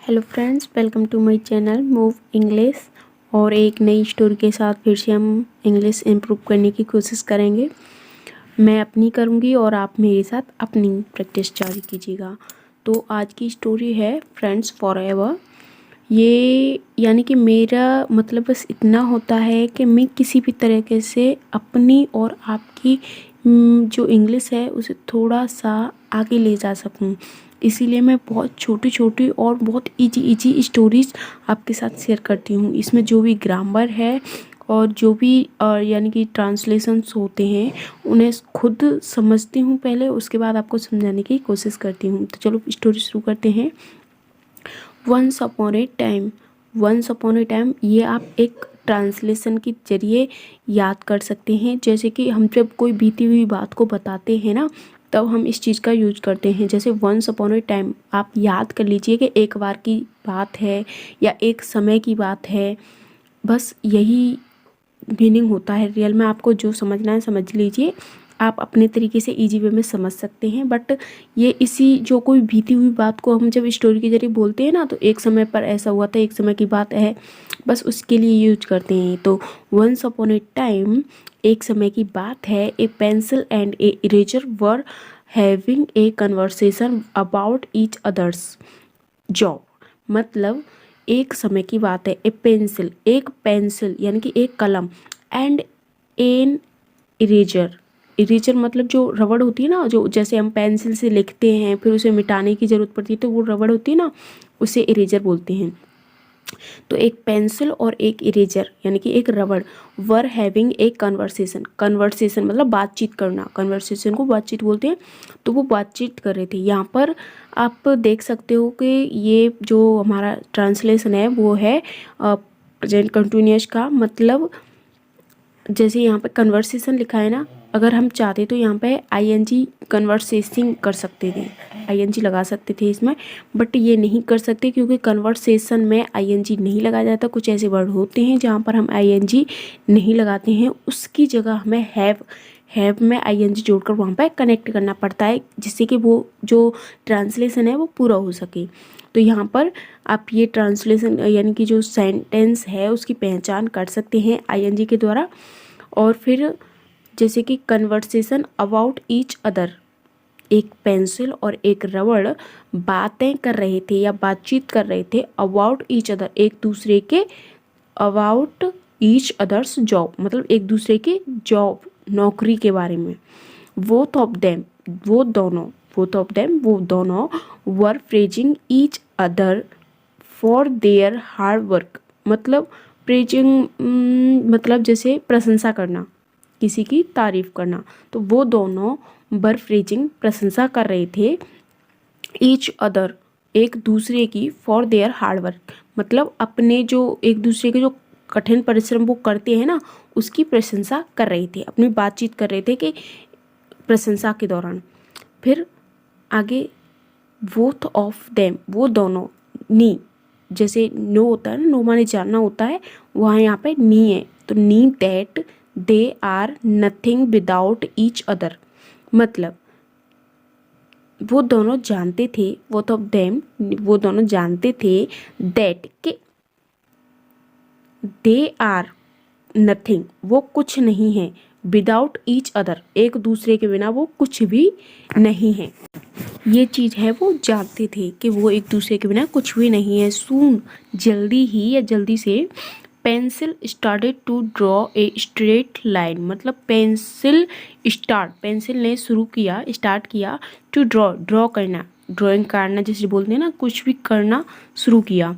Hello friends, welcome to my channel move English. और एक नई स्टोरी के साथ फिर से हम इंग्लिश इम्प्रूव करने की कोशिश करेंगे। मैं अपनी करूँगी और आप मेरे साथ अपनी प्रैक्टिस जारी कीजिएगा। तो आज की स्टोरी है फ्रेंड्स फॉरएवर। ये यानी कि मेरा मतलब बस इतना होता है कि मैं किसी भी तरीके से अपनी और आपकी जो इंग्लिश है उसे थोड़ा सा आगे ले जा सकूं। इसीलिए मैं बहुत छोटी छोटी और बहुत इजी स्टोरीज़ आपके साथ शेयर करती हूँ। इसमें जो भी ग्रामर है और जो भी यानी कि ट्रांसलेशंस होते हैं उन्हें खुद समझती हूँ पहले, उसके बाद आपको समझाने की कोशिश करती हूँ। तो चलो स्टोरी शुरू करते हैं। Once upon a time. Once upon a time ये आप एक ट्रांसलेशन के जरिए याद कर सकते हैं। जैसे कि हम जब कोई बीती हुई बात को बताते हैं ना, तब हम इस चीज़ का यूज करते हैं। जैसे वंस अपॉन ए टाइम आप याद कर लीजिए कि एक बार की बात है या एक समय की बात है। बस यही मीनिंग होता है। रियल में आपको जो समझना है समझ लीजिए, आप अपने तरीके से इजी वे में समझ सकते हैं। बट ये इसी जो कोई बीती हुई बात को हम जब स्टोरी के जरिए बोलते हैं ना, तो एक समय पर ऐसा हुआ था, एक समय की बात है, बस उसके लिए यूज करते हैं। तो वंस अपॉन ए टाइम एक समय की बात है, ए pencil and A eraser were having a conversation about each others job. मतलब एक समय की बात है, एक पेंसिल यानी कि एक कलम एंड एन इरेजर। इरेजर मतलब जो रबड़ होती है ना, जो जैसे हम पेंसिल से लिखते हैं फिर उसे मिटाने की ज़रूरत पड़ती है, तो वो रबड़ होती है ना, उसे इरेजर बोलते हैं। तो एक पेंसिल और एक इरेजर यानी कि एक रबड़ वर हैविंग एक कन्वर्सेशन। कन्वर्सेशन मतलब बातचीत करना, कन्वर्सेशन को बातचीत बोलते हैं। तो वो बातचीत कर रहे थे। यहाँ पर आप देख सकते हो कि ये जो हमारा ट्रांसलेशन है वो है प्रेजेंट कंटिन्यूअस का। मतलब जैसे यहाँ पे कन्वर्सेशन लिखा है ना, अगर हम चाहते तो यहाँ पे आईएनजी कन्वर्सेसिंग कर सकते थे, आईएनजी लगा सकते थे इसमें। बट ये नहीं कर सकते क्योंकि कन्वर्सेशन में आईएनजी नहीं लगाया जाता। कुछ ऐसे वर्ड होते हैं जहाँ पर हम आईएनजी नहीं लगाते हैं, उसकी जगह हमें हैव में आईएनजी जोड़कर वहाँ पे कनेक्ट करना पड़ता है, जिससे कि वो जो ट्रांसलेशन है वो पूरा हो सके। तो यहाँ पर आप ये ट्रांसलेशन यानी कि जो सेंटेंस है उसकी पहचान कर सकते हैं आईएनजी के द्वारा। और फिर जैसे कि कन्वर्सेशन अबाउट ईच अदर, एक पेंसिल और एक रबड़ बातें कर रहे थे या बातचीत कर रहे थे अबाउट ईच अदर, एक दूसरे के अबाउट ईच अदर्स जॉब, मतलब एक दूसरे के जॉब नौकरी के बारे में। बोथ ऑफ देम वो दोनों, बोथ ऑफ देम वो दोनों were praising each other for their hard work. मतलब प्रेजिंग मतलब जैसे प्रशंसा करना, किसी की तारीफ करना। तो वो दोनों वर प्रेजिंग प्रशंसा कर रहे थे ईच अदर एक दूसरे की फॉर देयर हार्ड वर्क। मतलब अपने जो एक दूसरे के जो कठिन परिश्रम वो करते हैं ना, उसकी प्रशंसा कर रहे थे, अपनी बातचीत कर रहे थे कि प्रशंसा के दौरान। फिर आगे बोथ ऑफ देम वो दोनों, नी जैसे नो होता है ना, नो माने जानना होता है, वहाँ यहाँ पे नी है। तो नी that they are nothing without each other. मतलब वो दोनों जानते थे, बोथ ऑफ देम वो दोनों जानते थे दैट के दे आर नथिंग वो कुछ नहीं है, विदाउट ईच अदर एक दूसरे के बिना वो कुछ भी नहीं है। ये चीज़ है वो जानते थे कि वो एक दूसरे के बिना कुछ भी नहीं है। सून जल्दी ही या जल्दी से pencil started to draw a straight line. मतलब पेंसिल ने शुरू किया, स्टार्ट किया टू ड्रॉ करना, ड्राइंग करना जैसे बोलते हैं ना, कुछ भी करना शुरू किया।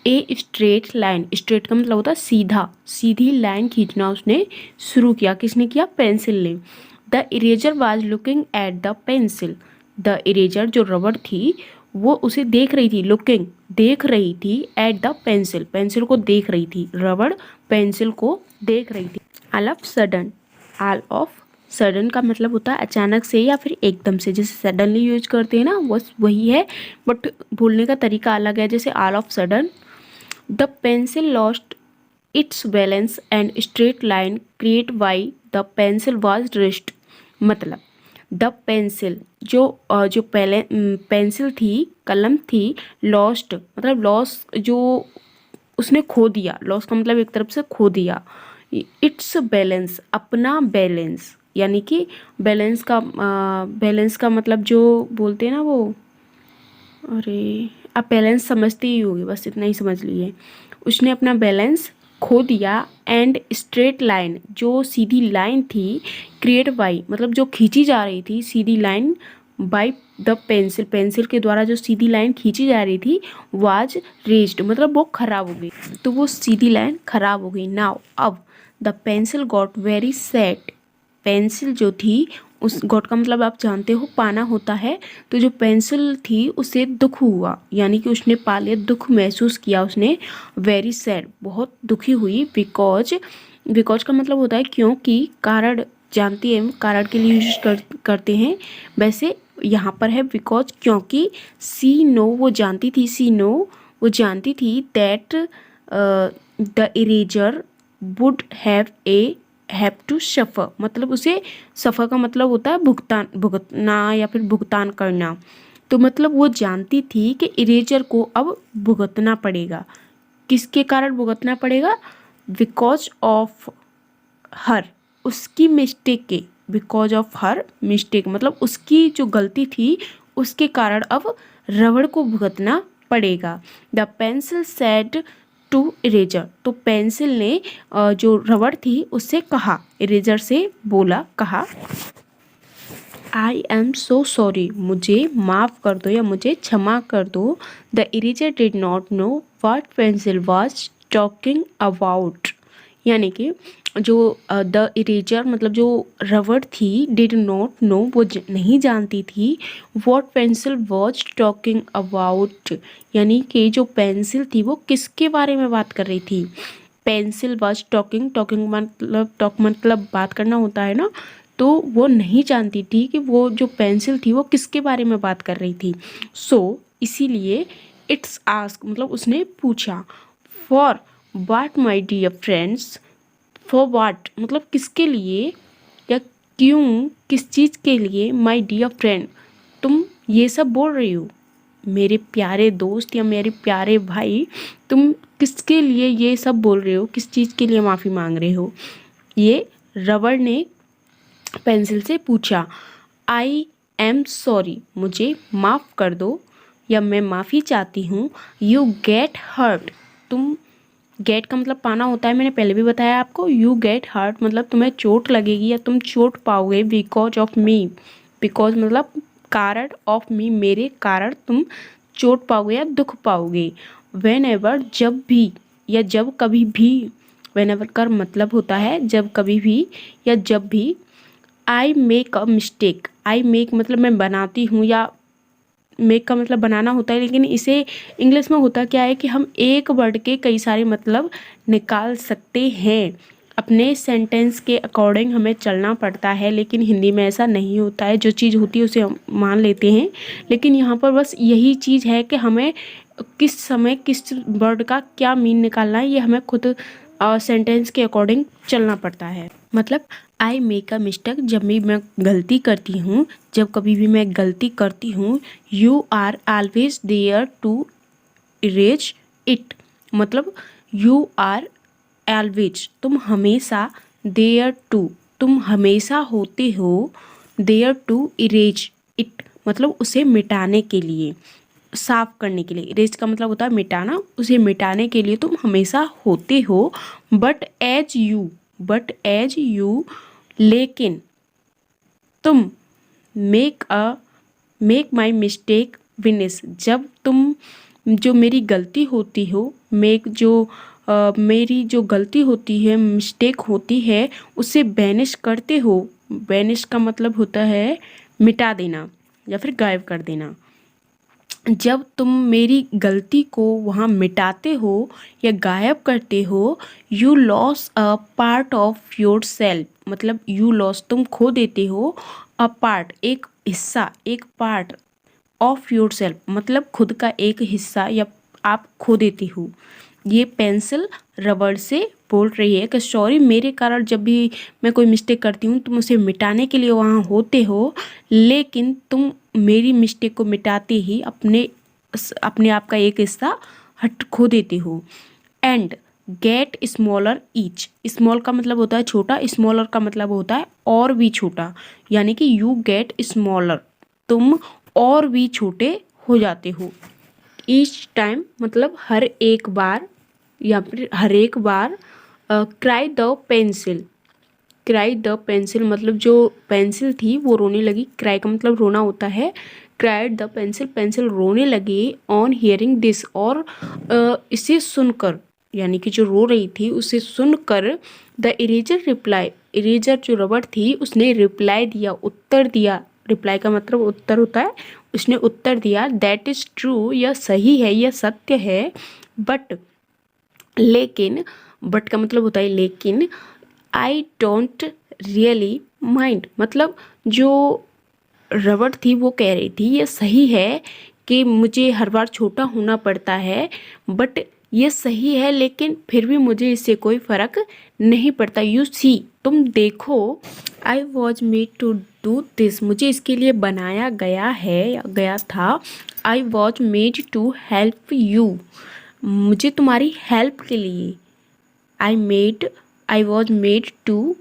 ए स्ट्रेट लाइन, स्ट्रेट का मतलब होता है सीधा, सीधी लाइन खींचना उसने शुरू किया। किसने किया? पेंसिल ने। The eraser was looking at the pencil. The eraser जो रबड़ थी वो उसे देख रही थी, लुकिंग देख रही थी, एट द पेंसिल पेंसिल को देख रही थी, रबड़ पेंसिल को देख रही थी। All of sudden, all of sudden का मतलब होता है अचानक से या फिर एकदम से। जैसे सडनली यूज करते हैं ना, बस वही है, बट बोलने का तरीका अलग है। जैसे all of sudden the pencil lost its balance and straight line create by the pencil was rest. मतलब द पेंसिल, जो पहले पेंसिल थी, कलम थी, लॉस्ट मतलब लॉस, जो उसने खो दिया, लॉस का मतलब एक तरफ से खो दिया। इट्स बैलेंस, अपना बैलेंस, यानी कि बैलेंस का मतलब जो बोलते हैं ना वो, अरे आप बैलेंस समझते ही होगे, बस इतना ही समझ लिए। उसने अपना बैलेंस खो दिया। एंड स्ट्रेट लाइन, जो सीधी लाइन थी, क्रिएट बाई मतलब जो खींची जा रही थी सीधी line, by the pencil, pencil के द्वारा जो सीधी लाइन खींची जा रही थी, वाज रेज्ड मतलब वो खराब हो गई, तो वो सीधी लाइन खराब हो गई। नाउ अब the pencil got very sad, pencil जो थी, उस गॉट का मतलब आप जानते हो पाना होता है, तो जो पेंसिल थी उसे दुख हुआ, यानी कि उसने पा लिया, दुख महसूस किया उसने। वेरी सैड, बहुत दुखी हुई। बिकॉज का मतलब होता है क्योंकि, कारण जानती है, कारण के लिए यूज करते हैं, वैसे यहाँ पर है बिकॉज, क्योंकि सी नो वो जानती थी, सी नो वो जानती थी, that the eraser would have to suffer, मतलब उसे सफ़र का मतलब होता है भुगतना या फिर भुगतान करना, तो मतलब वो जानती थी कि इरेजर को अब भुगतना पड़ेगा। किसके कारण भुगतना पड़ेगा? बिकॉज ऑफ हर, उसकी मिस्टेक के, बिकॉज ऑफ हर मिस्टेक मतलब उसकी जो गलती थी उसके कारण अब रबड़ को भुगतना पड़ेगा। The pencil said to eraser, तो पेंसिल ने जो रबड़ थी उससे कहा, इरेजर से बोला, कहा, आई एम सो सॉरी, मुझे माफ़ कर दो या मुझे क्षमा कर दो। The eraser did not know what pencil was talking about, यानी कि जो द इरेजर मतलब जो रबड़ थी, डिड नॉट नो वो नहीं जानती थी, what pencil was talking about, यानी कि जो पेंसिल थी वो किसके बारे में बात कर रही थी। पेंसिल वाज टॉकिंग, टॉकिंग मतलब टॉक मतलब बात करना होता है ना, तो वो नहीं जानती थी कि वो जो पेंसिल थी वो किसके बारे में बात कर रही थी। इसीलिए इट्स आस्क मतलब उसने पूछा, for what my dear friends, for what मतलब किसके लिए, या क्यों, किस चीज़ के लिए, माई डियर फ्रेंड तुम ये सब बोल रही हो, मेरे प्यारे दोस्त या मेरे प्यारे भाई, तुम किसके लिए ये सब बोल रहे हो, किस चीज़ के लिए माफ़ी मांग रहे हो। ये रबड़ ने पेंसिल से पूछा। आई एम सॉरी, मुझे माफ़ कर दो या मैं माफ़ी चाहती हूँ। यू गेट हर्ट, तुम, गेट का मतलब पाना होता है, मैंने पहले भी बताया आपको। यू गेट हर्ट मतलब तुम्हें चोट लगेगी या तुम चोट पाओगे। बिकॉज ऑफ मी, बिकॉज मतलब कारण, ऑफ मी मेरे कारण तुम चोट पाओगे या दुख पाओगे। वेन एवर जब भी या जब कभी भी, वेन एवर का मतलब होता है जब कभी भी या जब भी। I make a mistake, I make मतलब मैं बनाती हूँ, या मेक का मतलब बनाना होता है, लेकिन इसे इंग्लिश में होता क्या है कि हम एक वर्ड के कई सारे मतलब निकाल सकते हैं, अपने सेंटेंस के अकॉर्डिंग हमें चलना पड़ता है, लेकिन हिंदी में ऐसा नहीं होता है, जो चीज़ होती है उसे हम मान लेते हैं। लेकिन यहाँ पर बस यही चीज़ है कि हमें किस समय किस वर्ड का क्या मीन निकालना है, ये हमें खुद सेंटेंस के अकॉर्डिंग चलना पड़ता है। मतलब आई मेक अ मिस्टेक, जब भी मैं गलती करती हूँ, जब कभी भी मैं गलती करती हूँ। You are always there to erase it, मतलब यू आर ऑलवेज तुम हमेशा, देयर टू तुम हमेशा होते हो, देयर टू इरेज इट मतलब उसे मिटाने के लिए, साफ करने के लिए। इरेज का मतलब होता है मिटाना, उसे मिटाने के लिए तुम हमेशा होते हो। बट एज यू लेकिन तुम, मेक माई मिस्टेक विनिस, जब तुम जो मेरी गलती होती हो, मेरी जो गलती होती है, मिस्टेक होती है, उसे बैनिश करते हो। बैनिश का मतलब होता है मिटा देना या फिर गायब कर देना। जब तुम मेरी गलती को वहाँ मिटाते हो या गायब करते हो, you loss a part of your self, मतलब यू लॉस तुम खो देते हो, अ पार्ट एक हिस्सा, एक पार्ट ऑफ योर सेल्फ मतलब खुद का एक हिस्सा या आप खो देते हो। ये पेंसिल रबड़ से बोल रही है कि सॉरी, मेरे कारण जब भी मैं कोई मिस्टेक करती हूँ तुम उसे मिटाने के लिए वहाँ होते हो, लेकिन तुम मेरी मिस्टेक को मिटाते ही अपने आप का एक हिस्सा हट खो देते हो। And get smaller each, small का मतलब होता है छोटा, स्मॉलर का मतलब होता है और भी छोटा, यानी कि यू गेट स्मॉलर, तुम और भी छोटे हो जाते हो। ईच टाइम मतलब हर एक बार या फिर हर एक बार। Cry the pencil, cry the pencil मतलब जो पेंसिल थी वो रोने लगी। क्राई का मतलब रोना होता है। क्राइड द पेंसिल, पेंसिल रोने लगी ऑन हियरिंग दिस, और इसे सुनकर, यानी कि जो रो रही थी उसे सुनकर। द इरेजर रिप्लाई, इरेजर जो रबड़ थी उसने रिप्लाई दिया, उत्तर दिया। रिप्लाई का मतलब उत्तर होता है। उसने उत्तर दिया दैट इज़ ट्रू, यह सही है, यह सत्य है। बट, लेकिन, बट का मतलब होता है लेकिन। आई डोंट रियली माइंड, मतलब जो रबड़ थी वो कह रही थी ये सही है कि मुझे हर बार छोटा होना पड़ता है, बट ये सही है लेकिन फिर भी मुझे इससे कोई फ़र्क नहीं पड़ता। यू सी, तुम देखो, I was made to do this, मुझे इसके लिए बनाया गया है या गया था। I was made to help you, मुझे तुम्हारी हेल्प के लिए। I was made to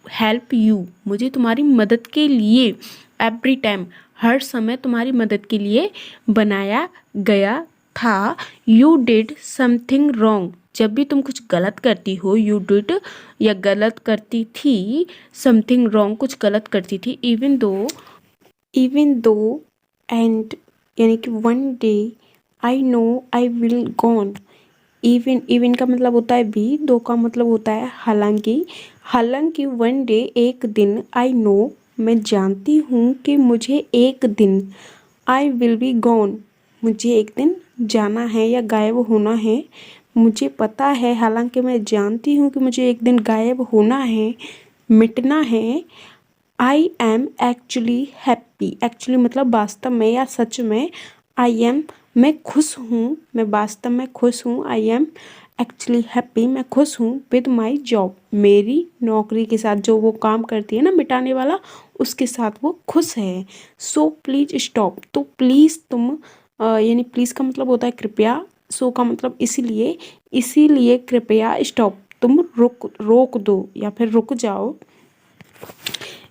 help you, मुझे तुम्हारी मदद के लिए। एवरी टाइम, हर समय तुम्हारी मदद के लिए बनाया गया था। यू डिड समथिंग रॉन्ग, जब भी तुम कुछ गलत करती हो, यू डिड या गलत करती थी, समथिंग रॉन्ग कुछ गलत करती थी। इवन दो एंड, यानी कि one day, I know I will gone. Even का मतलब होता है भी, दो का मतलब होता है हालांकि। हालांकि वन डे एक दिन, आई नो मैं जानती हूँ कि मुझे एक दिन, आई विल बी गॉन मुझे एक दिन जाना है या गायब होना है। मुझे पता है, हालांकि मैं जानती हूँ कि मुझे एक दिन गायब होना है, मिटना है। I am actually happy, actually मतलब वास्तव में या सच में। आई एम मैं खुश हूँ, मैं वास्तव में खुश हूँ। आई एम एक्चुअली हैप्पी, मैं खुश हूँ। विद माई जॉब, मेरी नौकरी के साथ, जो वो काम करती है ना मिटाने वाला, उसके साथ वो खुश है। सो प्लीज स्टॉप, तो प्लीज़ तुम, यानी प्लीज़ का मतलब होता है कृपया, सो का मतलब इसीलिए कृपया, स्टॉप तुम रोक दो या फिर रुक जाओ।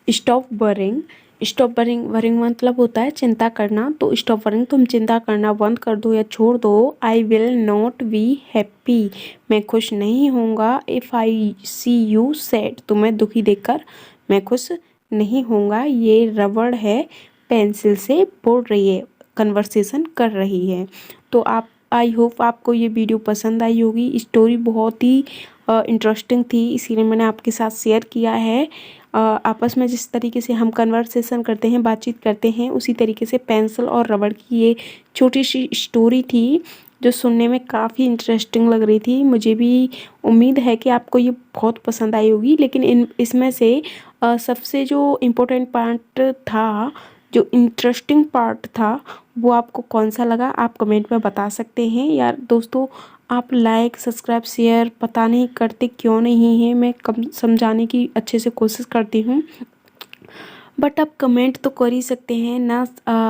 स्टॉप वरिंग, स्टॉप वरिंग मतलब होता है चिंता करना, तो स्टॉप वरिंग तुम चिंता करना बंद कर दो या छोड़ दो। I will not be happy, मैं खुश नहीं होऊंगा। If I see you sad, तुम्हें दुखी देखकर मैं खुश नहीं होऊंगा। ये रबड़ है पेंसिल से बोल रही है, कन्वर्सेशन कर रही है। तो आप, आई होप आपको ये वीडियो पसंद आई होगी। स्टोरी बहुत ही इंटरेस्टिंग थी, इसीलिए मैंने आपके साथ शेयर किया है। आपस में जिस तरीके से हम कन्वर्सेशन करते हैं, बातचीत करते हैं, उसी तरीके से पेंसिल और रबड़ की ये छोटी सी स्टोरी थी जो सुनने में काफ़ी इंटरेस्टिंग लग रही थी। मुझे भी उम्मीद है कि आपको ये बहुत पसंद आई होगी। लेकिन इसमें से सबसे जो इम्पोर्टेंट पार्ट था, जो इंटरेस्टिंग पार्ट था, वो आपको कौन सा लगा आप कमेंट में बता सकते हैं। यार दोस्तों, आप लाइक सब्सक्राइब शेयर पता नहीं करते क्यों नहीं है, मैं कम समझाने की अच्छे से कोशिश करती हूँ, बट आप कमेंट तो कर ही सकते हैं ना।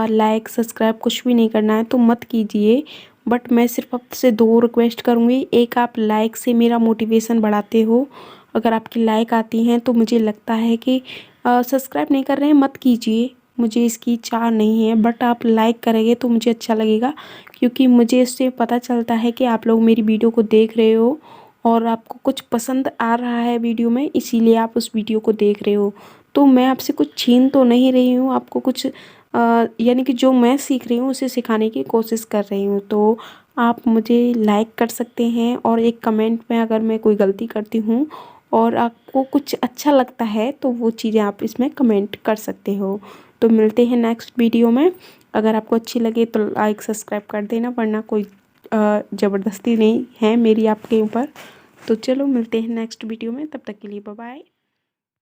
लाइक सब्सक्राइब कुछ भी नहीं करना है तो मत कीजिए, बट मैं सिर्फ आपसे दो रिक्वेस्ट करूँगी। एक, आप लाइक से मेरा मोटिवेशन बढ़ाते हो, अगर आपकी लाइक आती हैं तो मुझे लगता है कि सब्सक्राइब नहीं कर रहे हैं मत कीजिए, मुझे इसकी चाह नहीं है, बट आप लाइक करेंगे तो मुझे अच्छा लगेगा, क्योंकि मुझे इससे पता चलता है कि आप लोग मेरी वीडियो को देख रहे हो और आपको कुछ पसंद आ रहा है वीडियो में, इसीलिए आप उस वीडियो को देख रहे हो। तो मैं आपसे कुछ छीन तो नहीं रही हूँ, आपको कुछ यानी कि जो मैं सीख रही हूँ उसे सिखाने की कोशिश कर रही हूँ। तो आप मुझे लाइक कर सकते हैं, और एक कमेंट में अगर मैं कोई गलती करती हूँ और आपको कुछ अच्छा लगता है तो वो चीज़ें आप इसमें कमेंट कर सकते हो। तो मिलते हैं नेक्स्ट वीडियो में। अगर आपको अच्छी लगे तो लाइक सब्सक्राइब कर देना, वरना कोई ज़बरदस्ती नहीं है मेरी आपके ऊपर। तो चलो मिलते हैं नेक्स्ट वीडियो में, तब तक के लिए बाय बाय।